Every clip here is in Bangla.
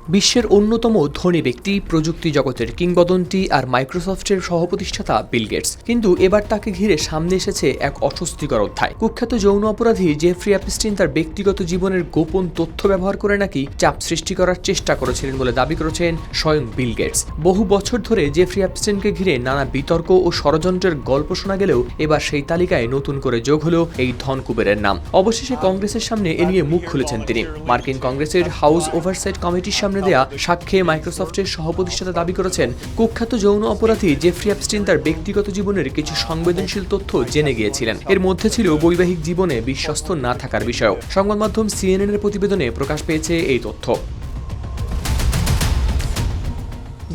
বিশ্বের অন্যতম ধনী ব্যক্তি, প্রযুক্তি জগতের কিংবদন্তি আর মাইক্রোসফটের সহপ্রতিষ্ঠাতা বিল গেটস। কিন্তু এবার তাকে ঘিরে সামনে এসেছে এক অস্বস্তিকর অধ্যায়। কুখ্যাত যৌন অপরাধী জেফ্রি অ্যাপস্টিন তার ব্যক্তিগত জীবনের গোপন তথ্য ব্যবহার করে নাকি চাপ সৃষ্টি করার চেষ্টা করেছিলেন বলে দাবি করেছেন স্বয়ং বিল গেটস। বহু বছর ধরে জেফ্রি অ্যাপস্টিনকে ঘিরে নানা বিতর্ক ও ষড়যন্ত্রের গল্প শোনা গেলেও এবার সেই তালিকায় নতুন করে যোগ হলো এই ধন কুবেরের নাম। অবশেষে কংগ্রেসের সামনে এ নিয়ে মুখ খুলেছেন তিনি। মার্কিন কংগ্রেসের হাউস ওভারসাইট কমিটির সামনে দেয়া সাক্ষ্যে মাইক্রোসফটের সহপ্রতিষ্ঠাতা দাবি করেছেন, কুখ্যাত যৌন অপরাধী জেফ্রি অ্যাপস্টিন তার ব্যক্তিগত জীবনের কিছু সংবেদনশীল তথ্য জেনে গিয়েছিলেন। এর মধ্যে ছিল বৈবাহিক জীবনে বিশ্বস্ত না থাকার বিষয়ও। সংবাদ মাধ্যম CNN এর প্রতিবেদনে প্রকাশ পেয়েছে এই তথ্য।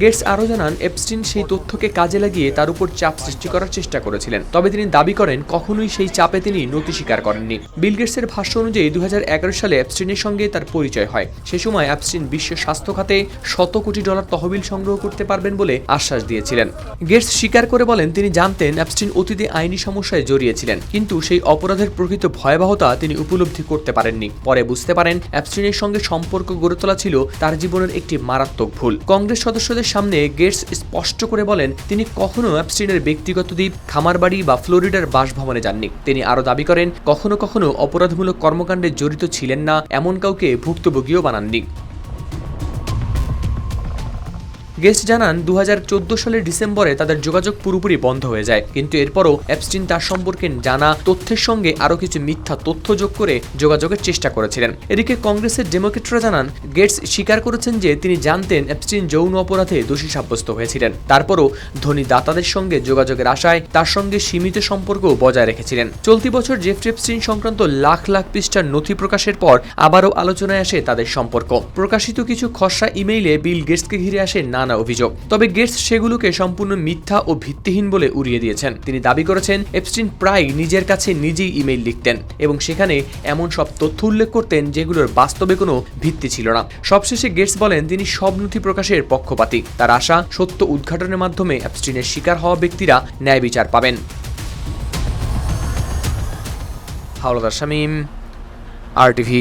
গেটস আরও জানান, এপস্টিন সেই তথ্যকে কাজে লাগিয়ে তার উপর চাপ সৃষ্টি করার চেষ্টা করেছিলেন। তবে তিনি দাবি করেন কখনোই সেই চাপে তিনি নতি স্বীকার করেননি। বিল গেটসের ভাষ্য অনুযায়ী 2011 সালে এপস্টিনের সঙ্গে তার পরিচয় হয়। সে সময় এপস্টিন বিশ্ব স্বাস্থ্য খাতে $100 কোটি তহবিল সংগ্রহ করতে পারবেন বলে আশ্বাস দিয়েছিলেন। গেটস স্বীকার করে বলেন, তিনি জানতেন এপস্টিন অতীতে আইনি সমস্যায় জড়িয়েছিলেন, কিন্তু সেই অপরাধের প্রকৃত ভয়াবহতা তিনি উপলব্ধি করতে পারেননি। পরে বুঝতে পারেন এপস্টিনের সঙ্গে সম্পর্ক গড়ে তোলা ছিল তার জীবনের একটি মারাত্মক ভুল। কংগ্রেস সদস্যদের সামনে গেটস স্পষ্ট করে বলেন, তিনি কখনো অ্যাপস্টিনের ব্যক্তিগত দ্বীপ, খামার বাড়ি বা ফ্লোরিডার বাসভবনে যাননি। তিনি আরও দাবি করেন, কখনো কখনো অপরাধমূলক কর্মকাণ্ডে জড়িত ছিলেন না এমন কাউকে ভুক্তভোগীও বানাননি। গেটস জানান, 2014 সালের ডিসেম্বরে তাদের যোগাযোগ পুরোপুরি বন্ধ হয়ে যায়। কিন্তু এরপরও এপস্টিন তার সম্পর্কে জানা তথ্যের সঙ্গে আরও কিছু মিথ্যা তথ্য যোগ করে যোগাযোগের চেষ্টা করেছিলেন। এদিকে কংগ্রেসের ডেমোক্রেটরা জানান, গেটস স্বীকার করেছেন যে তিনি জানতেন এপস্টিন যৌন অপরাধে দোষী সাব্যস্ত হয়েছিলেন। তারপরও ধনী দাতাদের সঙ্গে যোগাযোগের আশায় তার সঙ্গে সীমিত সম্পর্ক বজায় রেখেছিলেন। চলতি বছর জেফ্রি এপস্টিন সংক্রান্ত লাখ লাখ পৃষ্ঠার নথি প্রকাশের পর আবারও আলোচনায় আসে তাদের সম্পর্ক। প্রকাশিত কিছু খসড়া ইমেইলে বিল গেটসকে ঘিরে আসে নানা অভিযোগ। তবে গেটস সেগুলোকে সম্পূর্ণ মিথ্যা ও ভিত্তিহীন বলে উড়িয়ে দিয়েছেন। তিনি দাবি করেছেন, এপস্টিন প্রায় নিজের কাছে নিজেই ইমেইল লিখতেন এবং সেখানে এমন সব তথ্য উল্লেখ করতেন যেগুলোর বাস্তবে কোনো ভিত্তি ছিল না। সবশেষে গেটস বলেন, তিনি সব নথি প্রকাশের পক্ষপাতী। তার আশা, সত্য উদ্ঘাটনের মাধ্যমে এপস্টিনের শিকার হওয়া ব্যক্তিরা ন্যায় বিচার পাবেন। হাওলাদার শামীম, RTV।